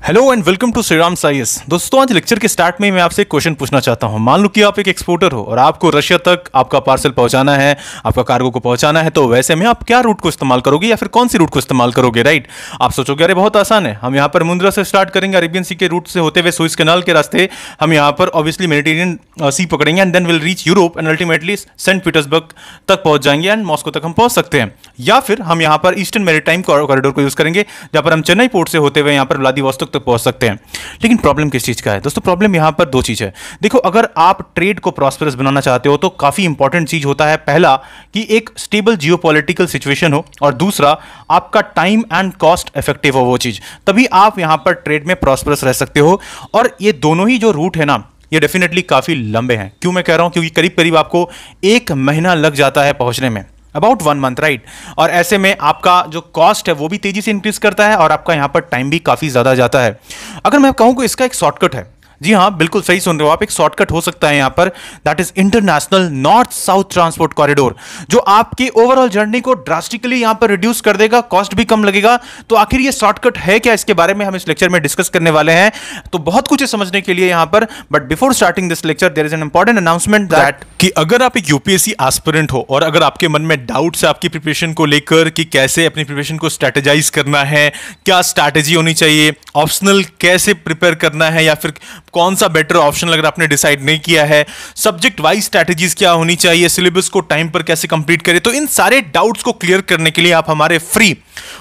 Hello and welcome to Shriram Science. दोस्तों, आज lecture के स्टार्ट में मैं आपसे एक क्वेश्चन पूछना चाहता हूं। मान लो कि आप एक एक्सपोर्टर हो और आपको रशिया तक आपका पार्सल पहुंचाना है, आपका कार्गो को पहुंचाना है। तो वैसे में आप क्या रूट को इस्तेमाल करोगे या फिर कौन सी रूट को इस्तेमाल करोगे, राइट? आप सोचोगे अरे बहुत आसान है, हम यहाँ पर मुंद्रा से स्टार्ट करेंगे, अरेबियन सी के रूट से होते हुए सुएज कैनाल के रास्ते हम यहाँ पर ऑब्वियसली मेडिटेरियन सी पकड़ेंगे and then will reach Europe and ultimately Saint Petersburg तक पहुंच जाएंगे एंड मॉस्को तक हम पहुंच सकते हैं। या फिर हम यहाँ पर ईस्टर्न मैरीटाइम कॉरिडोर को यूज करेंगे, जहाँ पर हम चेन्नई पोर्ट से होते हुए यहाँ पर व्लादिवोस्तोक तक पहुंच सकते हैं। लेकिन प्रॉब्लम किस चीज का है दोस्तों? प्रॉब्लम यहां पर दो चीज है। देखो, अगर आप ट्रेड को प्रॉस्पेरस बनाना चाहते हो तो काफी इंपॉर्टेंट चीज होता है, पहला कि एक स्टेबल जियोपॉलिटिकल सिचुएशन हो, और दूसरा आपका टाइम एंड कॉस्ट इफेक्टिव हो वो चीज, तभी आप यहां पर ट्रेड में प्रॉस्पेरस रह सकते हो। और ये दोनों ही जो रूट है ना, ये डेफिनेटली काफी लंबे हैं। क्यों मैं कह रहा हूं? क्योंकि करीब करीब आपको 1 महीना लग जाता है पहुंचने में, अबाउट 1 मंथ, राइट? और ऐसे में आपका जो कॉस्ट है वो भी तेजी से इंक्रीज करता है और आपका यहां पर टाइम भी काफी ज्यादा जाता है। अगर मैं कहूं कि इसका एक शॉर्टकट है, जी हाँ, बिल्कुल सही सुन रहे हो आप, एक शॉर्टकट हो सकता है यहां पर, that is international north south transport corridor, जो आपकी ओवरऑल जर्नी को ड्रास्टिकली यहां पर रिड्यूस कर देगा, कॉस्ट भी कम लगेगा। तो आखिर ये शॉर्टकट है क्या, इसके बारे में हम इस लेक्चर में डिस्कस करने वाले हैं। तो बहुत कुछ है समझने के लिए यहां पर, but before starting this lecture there is an important announcement that कि अगर आप एक यूपीएससी एस्पिरेंट हो और अगर आपके मन में डाउट्स है आपकी प्रिपरेशन को लेकर कि कैसे अपनी प्रिपरेशन को स्ट्रेटेजाइज करना है, क्या स्ट्रैटेजी होनी चाहिए, ऑप्शनल कैसे प्रिपेयर करना है, या फिर कौन सा बेटर ऑप्शन अगर आपने डिसाइड नहीं किया है, सब्जेक्ट वाइज स्ट्रैटेजीज क्या होनी चाहिए, सिलेबस को टाइम पर कैसे कंप्लीट करें, तो इन सारे डाउट्स को क्लियर करने के लिए आप हमारे फ्री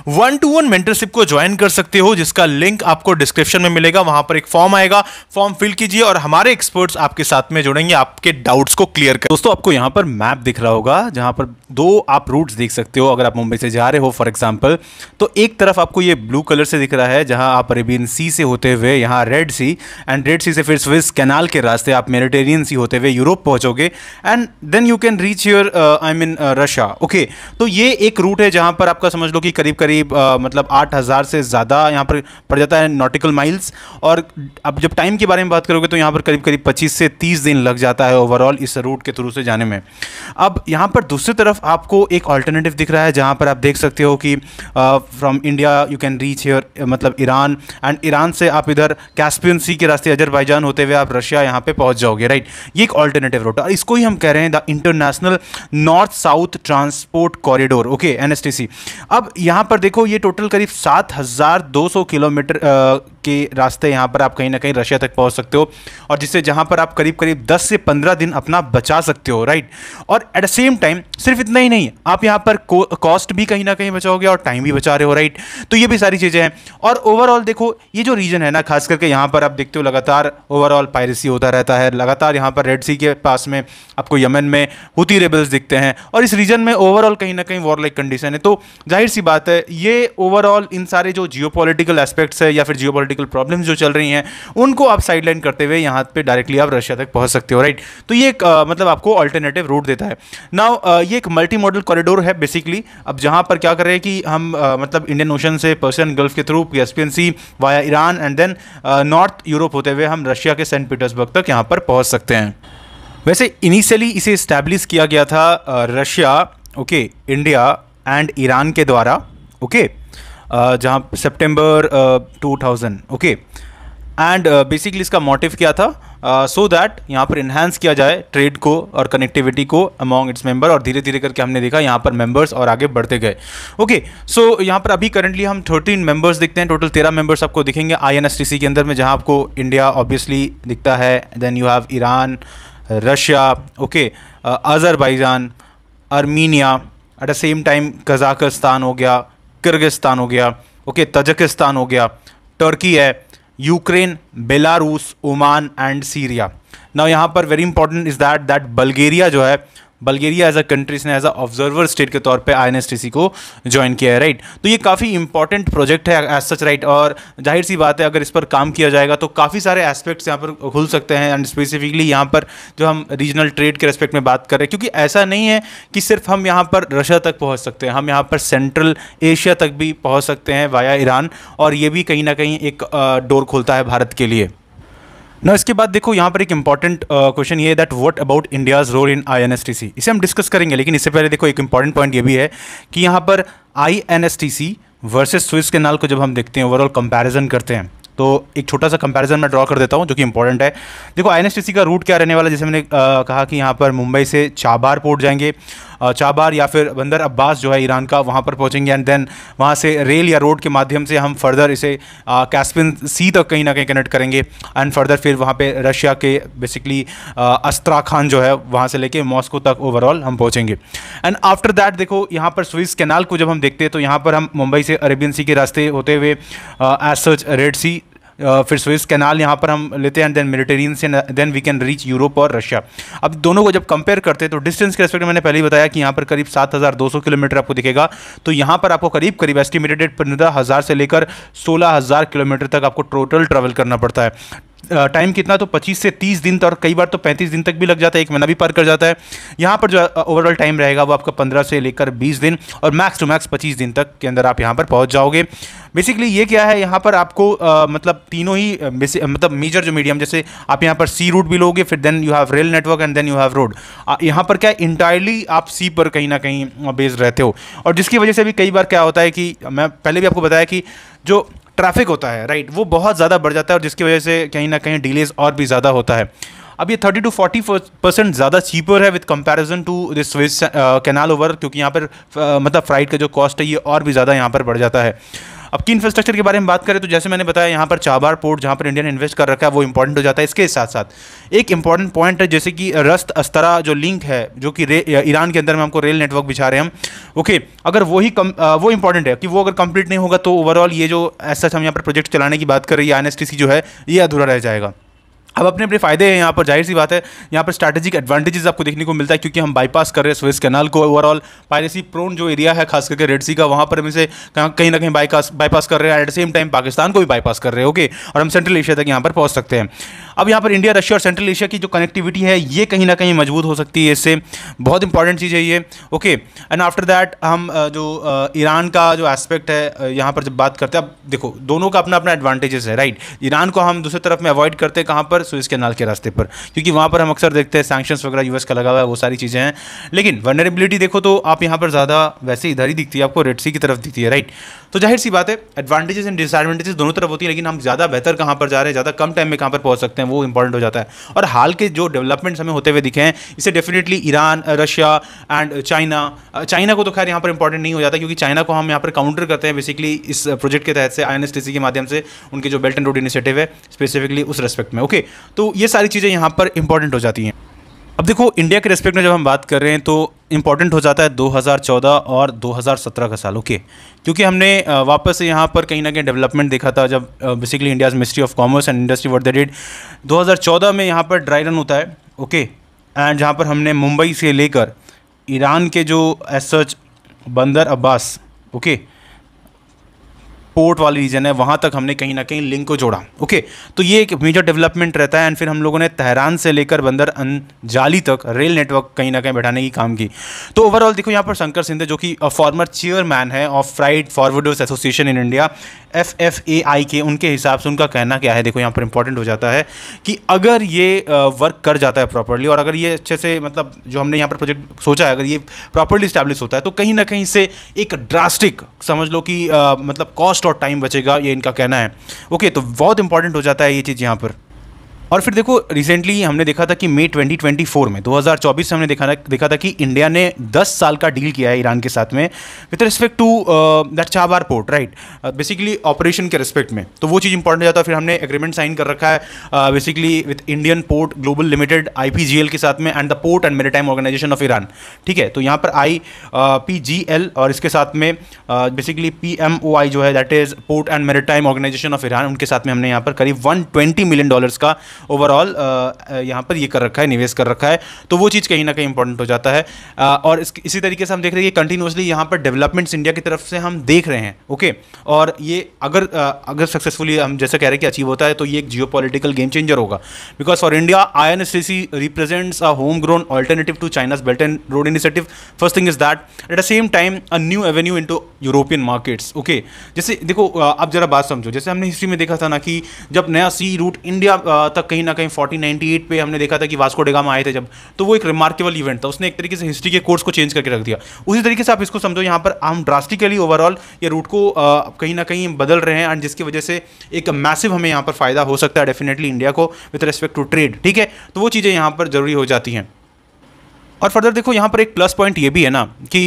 1-to-1 मेंटरशिप को ज्वाइन कर सकते हो, जिसका लिंक आपको डिस्क्रिप्शन में मिलेगा। वहां पर एक फॉर्म आएगा, फॉर्म फिल कीजिए और हमारे एक्सपर्ट्स आपके साथ में जुड़ेंगे आपके डाउट्स को क्लियर कर। दोस्तों, आपको यहां पर मैप दिख रहा होगा, जहां पर 2 आप रूट्स देख सकते हो। अगर आप मुंबई से जा रहे हो फॉर एग्जांपल, तो एक तरफ आपको ये ब्लू कलर से दिख रहा है, जहां आप अरेबियन सी से होते हुए यहां रेड सी, एंड रेड सी से फिर सुएज कैनाल के रास्ते आप मेडिटेरियन सी होते हुए यूरोप पहुंचोगे and then you can reach your Russia. Okay, तो ये एक रूट है जहां पर आपका समझ लो कि करीब करीब मतलब 8000 से ज़्यादा यहाँ पर पड़ जाता है नॉटिकल माइल्स। और अब जब टाइम के बारे में बात करोगे तो यहाँ पर करीब करीब 25 से 30 दिन लग जाता है ओवरऑल इस रूट के थ्रू से जाने में। अब यहाँ पर दूसरी तरफ आपको एक ऑल्टरनेटिव दिख रहा है, जहाँ पर आप देख सकते हो कि from India you can reach here मतलब ईरान, एंड ईरान से आप इधर कैस्पियन सी के रास्ते अजरबैजान होते हुए आप रशिया यहाँ पे पहुँच जाओगे, राइट? ये एक ऑल्टरनेटिव रूट है, इसको ही हम कह रहे हैं the international north south transport corridor, okay, NSTC। अब यहाँ पर देखो, ये टोटल करीब 7200 किलोमीटर के रास्ते यहाँ पर आप कहीं ना कहीं रशिया तक पहुँच सकते हो, और जिससे जहाँ पर आप करीब करीब 10 से 15 दिन अपना बचा सकते हो, राइट? और एट द सेम टाइम सिर्फ इतना ही नहीं, आप यहाँ पर कॉस्ट भी कहीं ना कहीं बचाओगे और टाइम भी बचा रहे हो, राइट? तो ये भी सारी चीज़ें हैं। और ओवरऑल देखो, ये जो रीजन है ना, खास करके यहाँ पर आप देखते हो लगातार ओवरऑल पायरेसी होता रहता है, लगातार यहाँ पर रेड सी के पास में आपको यमन में हुती रेबल्स दिखते हैं, और इस रीजन में ओवरऑल कहीं ना कहीं वॉर लाइक कंडीशन है। तो जाहिर सी बात है, ये ओवरऑल इन सारे जो जियोपॉलिटिकल एस्पेक्ट्स है या फिर जियोपॉलिटिकल प्रॉब्लम्स जो चल रही हैं, उनको आप साइडलाइन करते हुए यहाँ पे डायरेक्टली आप रशिया तक पहुँच सकते हो, राइट? तो ये एक मतलब आपको अल्टरनेटिव रूट देता है। नाउ ये एक मल्टी मॉडल कॉरिडोर है बेसिकली। अब जहाँ पर क्या कर रहे हैं कि हम मतलब इंडियन ओशन से पर्शियन गल्फ के through Caspian Sea via Iran and then north Europe होते हुए हम रशिया के सेंट पीटर्सबर्ग तक यहाँ पर पहुँच सकते हैं। वैसे इनिशियली इसे इस्टेब्लिश किया गया था Russia, okay, India and Iran के द्वारा, ओके, जहाँ सितंबर 2000, ओके, एंड बेसिकली इसका मोटिव क्या था, सो दैट यहाँ पर इन्हांस किया जाए ट्रेड को और कनेक्टिविटी को अमॉन्ग इट्स मेंबर, और धीरे धीरे करके हमने देखा यहाँ पर मेंबर्स और आगे बढ़ते गए। ओके, सो यहाँ पर अभी करंटली हम 13 मेंबर्स दिखते हैं, टोटल 13 मेंबर्स आपको दिखेंगे INSTC के अंदर में, जहाँ आपको इंडिया ऑब्वियसली दिखता है, then you have Iran, Russia, okay, Azerbaijan, Armenia, at the same time Kazakhstan हो गया, किर्गिस्तान हो गया, ओके, तजिकिस्तान हो गया, टर्की है, Ukraine, Belarus, Oman and Syria. Now यहाँ पर very important is that Bulgaria जो है, बल्गेरिया एज अ कंट्री ने एज अ ऑब्जर्वर स्टेट के तौर पे INSTC को ज्वाइन किया है, राइट? तो ये काफ़ी इंपॉर्टेंट प्रोजेक्ट है एज सच, राइट? और जाहिर सी बात है, अगर इस पर काम किया जाएगा तो काफ़ी सारे एस्पेक्ट्स यहाँ पर खुल सकते हैं, एंड स्पेसिफिकली यहाँ पर जो हम रीजनल ट्रेड के रेस्पेक्ट में बात कर रहे हैं, क्योंकि ऐसा नहीं है कि सिर्फ हम यहाँ पर रशिया तक पहुँच सकते हैं, हम यहाँ पर सेंट्रल एशिया तक भी पहुँच सकते हैं वाया ईरान, और ये भी कहीं ना कहीं एक डोर खोलता है भारत के लिए ना। इसके बाद देखो यहाँ पर एक इंपॉर्टेंट क्वेश्चन ये है that what about India's role in INSTC, इसे हम डिस्कस करेंगे। लेकिन इससे पहले देखो एक इंपॉर्टेंट पॉइंट ये भी है कि यहाँ पर INSTC वर्सेस सुएज कैनाल को जब हम देखते हैं, ओवरऑल कंपैरिजन करते हैं, तो एक छोटा सा कंपैरिजन मैं ड्रॉ कर देता हूँ जो कि इंपॉर्टेंट है। देखो आईएनएसटीसी का रूट क्या रहने वाला है, जैसे मैंने कहा कि यहाँ पर मुंबई से चाबार पोर्ट जाएंगे, चाबार या फिर बंदर अब्बास जो है ईरान का, वहाँ पर पहुँचेंगे एंड देन वहाँ से रेल या रोड के माध्यम से हम फर्दर इसे कैस्पियन सी तक कहीं ना कहीं कनेक्ट करेंगे एंड फर्दर फिर वहाँ पे रशिया के बेसिकली अस्त्राखान जो है वहाँ से लेके मॉस्को तक ओवरऑल हम पहुँचेंगे। एंड आफ्टर दैट देखो यहाँ पर स्विस कैनाल को जब हम देखते हैं तो यहाँ पर हम मुंबई से अरेबियन सी के रास्ते होते हुए एज सच रेड सी, फिर स्विस कैनाल यहाँ पर हम लेते हैं एंड देन मेडिटेरियन से then we can reach Europe और रशिया। अब दोनों को जब कंपेयर करते हैं तो डिस्टेंस के रेस्पेक्ट में मैंने पहले ही बताया कि यहाँ पर करीब 7,200 किलोमीटर आपको दिखेगा, तो यहाँ पर आपको करीब करीब एस्टिमेटेड 15,000 से लेकर 16,000 किलोमीटर तक आपको टोटल ट्रैवल करना पड़ता है। टाइम कितना, तो 25 से 30 दिन तक और कई बार तो 35 दिन तक भी लग जाता है, एक महीना भी पार कर जाता है। यहाँ पर जो ओवरऑल टाइम रहेगा वो आपका 15 से लेकर 20 दिन और मैक्स टू मैक्स 25 दिन तक के अंदर आप यहाँ पर पहुँच जाओगे। बेसिकली ये क्या है, यहाँ पर आपको मतलब तीनों ही मतलब मेजर जो मीडियम, जैसे आप यहाँ पर सी रूट भी लोगे, फिर then you have rail network and then you have road. यहाँ पर क्या है, इंटायरली आप सी पर कहीं ना कहीं बेस्ड रहते हो, और जिसकी वजह से भी कई बार क्या होता है कि मैं पहले भी आपको बताया कि जो ट्रैफिक होता है राइट, वो बहुत ज़्यादा बढ़ जाता है और जिसकी वजह से कहीं ना कहीं डिलेज और भी ज़्यादा होता है। अब ये 30 to 40% ज़्यादा चीपर है with comparison to this Swiss canal over, क्योंकि यहाँ पर मतलब फ्लाइट का जो कॉस्ट है ये और भी ज़्यादा यहाँ पर बढ़ जाता है। अब की इंफ्रास्ट्रक्चर के बारे में बात करें तो जैसे मैंने बताया यहाँ पर चाबार पोर्ट जहाँ पर इंडिया ने इन्वेस्ट कर रखा है वो इंपॉर्टेंट हो जाता है। इसके साथ साथ एक इंपॉर्टेंट पॉइंट है जैसे कि रस्त अस्तरा जो लिंक है, जो कि ईरान के अंदर में हमको रेल नेटवर्क बिछा रहे हैं हम, ओके, अगर वो इंपॉर्टेंट है कि वो अगर कंप्लीट नहीं होगा तो ओवरऑल ये जो ऐसा हम यहाँ पर प्रोजेक्ट चलाने की बात कर रही है आईएनएसटीसी जो है ये अधूरा रह जाएगा। अब अपने अपने फायदे हैं यहाँ पर, जाहिर सी बात है यहाँ पर स्ट्रैटेजिक एडवांटेजेस आपको देखने को मिलता है क्योंकि हम बाईपास कर रहे हैं स्वेज कैनाल को। ओवरऑल पायरेसी प्रोन जो एरिया है खास करके रेड सी का, वहाँ पर हम इसे कहीं ना कहीं बाईपास कर रहे हैं, eight the same time Pakistan को भी बाईपास कर रहे हैं, ओके, और हम सेंट्रल एशिया तक यहाँ पर पहुँच सकते हैं। अब यहाँ पर इंडिया, रशिया और सेंट्रल एशिया की जो कनेक्टिविटी है ये कहीं ना कहीं मजबूत हो सकती है, इससे बहुत इंपॉर्टेंट चीज़ है ये, ओके। एंड आफ्टर दैट हम जो ईरान का जो एस्पेक्ट है यहाँ पर जब बात करते हैं, अब देखो दोनों का अपना अपना एडवांटेजेस है राइट। ईरान को हम दूसरी तरफ में अवॉइड करते हैं कहाँ पर, सुएज कैनाल के रास्ते पर, क्योंकि वहाँ पर हम अक्सर देखते हैं सैंक्शंस वगैरह यूएस का लगा हुआ है, वो सारी चीज़ें हैं। लेकिन वनरेबिलिटी देखो तो आप यहाँ पर ज़्यादा वैसे इधर ही दिखती है, आपको रेड सी की तरफ दिखती है राइट। तो जाहिर सी बात है एडवांटेजेस एंड डिसएडवांटेजेस दोनों तरफ होती है, लेकिन हम ज़्यादा बेहतर कहाँ पर जा रहे हैं, ज़्यादा कम टाइम में कहाँ पर पहुँच सकते हैं वो इंपॉर्टेंट हो जाता है। और हाल के जो डेवलपमेंट्स हमें होते हुए दिखे हैं इससे definitely Iran, Russia and China को तो खैर यहाँ पर इंपॉर्टेंट नहीं हो जाता क्योंकि चाइना को हम यहाँ पर काउंटर करते हैं बेसिकली इस प्रोजेक्ट के तहत से आईएनएसटीसी के माध्यम से, उनके जो बेल्ट एंड रोड इनिशिएटिव है स्पेसिफिकली उस रेस्पेक्ट में, ओके। तो ये सारी चीज़ें यहाँ पर इंपॉर्टेंट हो जाती हैं। अब देखो इंडिया के रेस्पेक्ट में जब हम बात कर रहे हैं तो इंपॉर्टेंट हो जाता है 2014 और 2017 का साल, ओके, क्योंकि हमने वापस से यहाँ पर कहीं ना कहीं डेवलपमेंट देखा था जब basically India's ministry of commerce and industry what they did 2014 में यहाँ पर ड्राई रन होता है, ओके, एंड जहाँ पर हमने मुंबई से लेकर ईरान के जो एज सच बंदर अब्बास, ओके, पोर्ट वाली रीजन है वहाँ तक हमने कहीं ना कहीं लिंक को जोड़ा, ओके। तो ये एक मेजर डेवलपमेंट रहता है एंड फिर हम लोगों ने तेहरान से लेकर बंदर अंजाली तक रेल नेटवर्क कहीं ना कहीं बैठाने की काम की। तो ओवरऑल देखो यहाँ पर शंकर सिंधे जो कि फॉर्मर चेयरमैन है of freight forwarders association in India FFAI के, उनके हिसाब से उनका कहना क्या है, देखो यहाँ पर इंपॉर्टेंट हो जाता है कि अगर ये वर्क कर जाता है प्रॉपरली और अगर ये अच्छे से मतलब जो हमने यहाँ पर प्रोजेक्ट सोचा है अगर ये प्रॉपरली स्टैब्लिश होता है तो कहीं ना कहीं से एक ड्रास्टिक समझ लो कि मतलब कॉस्ट और टाइम बचेगा, ये इनका कहना है, ओके। तो बहुत इंपॉर्टेंट हो जाता है ये चीज़ यहाँ पर। और फिर देखो रिसेंटली हमने देखा था कि मई 2024 में 2024 से हमने देखा था कि इंडिया ने 10 साल का डील किया है ईरान के साथ में with respect to that Chabahar port right, basically operation के रिस्पेक्ट में। तो वो चीज़ इंपॉर्टेंट हो जाता है। फिर हमने एग्रीमेंट साइन कर रखा है basically with Indian Port Global Limited IPGL के साथ में and the Port and Maritime Organization of Iran, ठीक है। तो यहाँ पर IPGL और इसके साथ में बेसिकली PMOI जो है that is Port and Maritime Organization of Iran, उनके साथ में हमने यहाँ पर करीब $120 मिलियन का ओवरऑल यहाँ पर ये कर रखा है, निवेश कर रखा है। तो वो चीज़ कहीं ना कहीं इंपॉर्टेंट हो जाता है। और इसी तरीके से हम देख रहे हैं कि कंटिन्यूसली यहाँ पर डेवलपमेंट्स इंडिया की तरफ से हम देख रहे हैं, ओके। और ये अगर सक्सेसफुली हम जैसे कह रहे हैं कि अचीव होता है तो ये एक जियोपॉलिटिकल गेम चेंजर होगा because for India INSTC represents a home grown alternative to China's Belt and Road Initiative. First thing is that at the same time a new avenue into European markets, okay. जैसे देखो आप जरा बात समझो, जैसे हमने history में देखा था ना कि जब नया सी रूट इंडिया तक कहीं ना कहीं 1498 पे हमने देखा था कि वास्को डिगामा आए थे जब, तो वो एक रिमार्केबल इवेंट था, उसने एक तरीके से हिस्ट्री के कोर्स को चेंज करके रख दिया। उसी तरीके से आप इसको समझो, यहाँ पर हम ड्रास्टिकली ओवरऑल ये रूट को कहीं ना कहीं बदल रहे हैं, एंड जिसकी वजह से एक मैसिव हमें यहाँ पर फायदा हो सकता है डेफिनेटली इंडिया को विद रिस्पेक्ट टू ट्रेड। ठीक है, तो वो चीज़ें यहाँ पर जरूरी हो जाती हैं। और फर्दर देखो यहाँ पर एक प्लस पॉइंट ये भी है ना कि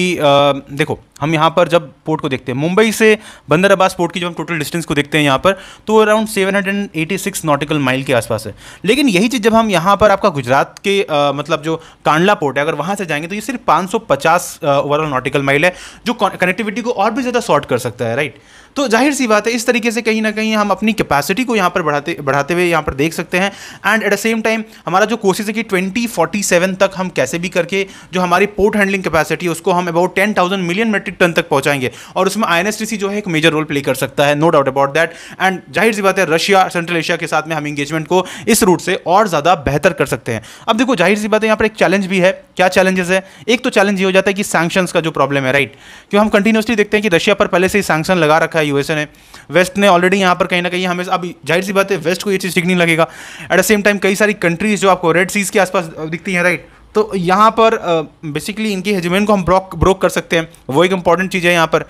देखो हम यहाँ पर जब पोर्ट को देखते हैं, मुंबई से बंदर अब्बास पोर्ट की जब हम टोटल डिस्टेंस को देखते हैं यहाँ पर, तो अराउंड 786 नॉटिकल माइल के आसपास है। लेकिन यही चीज़ जब हम यहाँ पर आपका गुजरात के मतलब जो कांडला पोर्ट है, अगर वहाँ से जाएंगे तो ये सिर्फ 550 ओवरऑल नॉटिकल माइल है, जो कनेक्टिविटी को और भी ज़्यादा शॉर्ट कर सकता है, राइट। तो जाहिर सी बात है, इस तरीके से कहीं ना कहीं हम अपनी कैपेसिटी को यहाँ पर बढ़ाते हुए यहाँ पर देख सकते हैं। And eight the same time हमारा जो कोशिश है कि 2047 तक हम कैसे भी करके जो हमारी पोर्ट हैंडलिंग कैपेसिटी है उसको हम अबाउट 10,000 मिलियन मेट्रिक टन तक पहुंचाएंगे, और उसमें INSTC जो है एक मेजर रोल प्ले कर सकता है, no doubt about that. And जाहिर सी बात है, रशिया सेंट्रल एशिया के साथ में हम इंगेजमेंट को इस रूट से और ज़्यादा बेहतर कर सकते हैं। अब देखो जाहिर सी बात है, यहाँ पर एक चैलेंज भी है। क्या चैलेंजेस है? एक तो चैलेंज ये हो जाता है कि सैंक्शंस का जो प्रॉब्लम है, राइट, क्यों हम कंटिन्यूसली देखते हैं कि रशिया पर पहले से ही सैंक्शन लगा रखा है यूएसए ने, वेस्ट ने ऑलरेडी यहाँ पर कहीं ना कहीं हमें, अब जाहिर सी बात है वेस्ट को ये चीज़ ठीक नहीं लगेगा। एट द सेम टाइम कई सारी कंट्रीज जो आपको रेड सीज के आसपास दिखती हैं, राइट, तो यहाँ पर बेसिकली इनकी हेजेमन को हम ब्रोक कर सकते हैं, वो एक इंपॉर्टेंट चीज़ है यहाँ पर।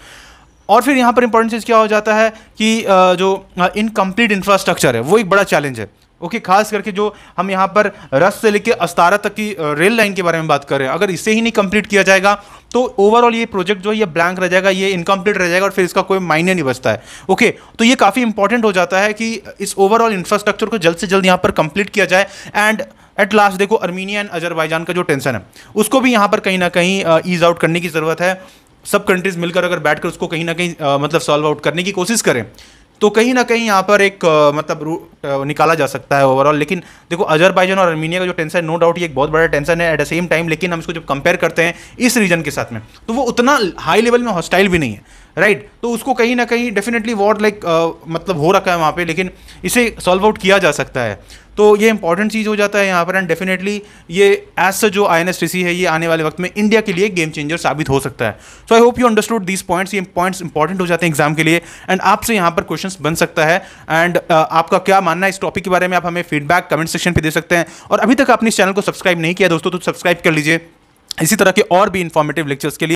और फिर यहाँ पर इंपॉर्टेंट चीज़ क्या हो जाता है कि जो इनकम्प्लीट इंफ्रास्ट्रक्चर है वो एक बड़ा चैलेंज है। ओके, खास करके जो हम यहाँ पर रस से लेकर अस्तारा तक की रेल लाइन के बारे में बात कर रहे हैं, अगर इसे ही नहीं कंप्लीट किया जाएगा तो ओवरऑल ये प्रोजेक्ट जो है ये ब्लैंक रह जाएगा, ये इनकम्प्लीट रह जाएगा, और फिर इसका कोई मायने नहीं बचता है। ओके, तो ये काफ़ी इंपॉर्टेंट हो जाता है कि इस ओवरऑल इंफ्रास्ट्रक्चर को जल्द से जल्द यहाँ पर कंप्लीट किया जाए। एंड एट लास्ट देखो, अर्मीनिया एंड अजरबैजान का जो टेंशन है उसको भी यहाँ पर कहीं ना कहीं ईज आउट करने की ज़रूरत है। सब कंट्रीज मिलकर अगर बैठकर उसको कहीं ना कहीं मतलब सॉल्व आउट करने की कोशिश करें तो कहीं ना कहीं यहाँ पर एक मतलब रूट निकाला जा सकता है ओवरऑल। लेकिन देखो, अजरबैजान और अर्मीनिया का जो टेंशन है, नो डाउट ये एक बहुत बड़ा टेंशन है एट द सेम टाइम, लेकिन हम इसको जब कंपेयर करते हैं इस रीजन के साथ में तो वो उतना हाई लेवल में हॉस्टाइल भी नहीं है, राइट। तो उसको कहीं ना कहीं डेफिनेटली वॉर मतलब हो रखा है वहाँ पे, लेकिन इसे सॉल्व आउट किया जा सकता है। तो ये इंपॉर्टेंट चीज़ हो जाता है यहाँ पर। एंड डेफिनेटली ये एज सच जो INSTC है ये आने वाले वक्त में इंडिया के लिए गेम चेंजर साबित हो सकता है। So I hope you understood these points. ये पॉइंट्स इंपॉर्टेंट हो जाते हैं एग्जाम के लिए, एंड आपसे यहाँ पर क्वेश्चंस बन सकता है। एंड आपका क्या मानना है इस टॉपिक के बारे में, आप हमें फीडबैक कमेंट सेक्शन पे दे सकते हैं। और अभी तक आपने इस चैनल को सब्सक्राइब नहीं किया दोस्तों तो सब्सक्राइब कर लीजिए इसी तरह के और भी इंफॉर्मेटिव लेक्चर्स के लिए।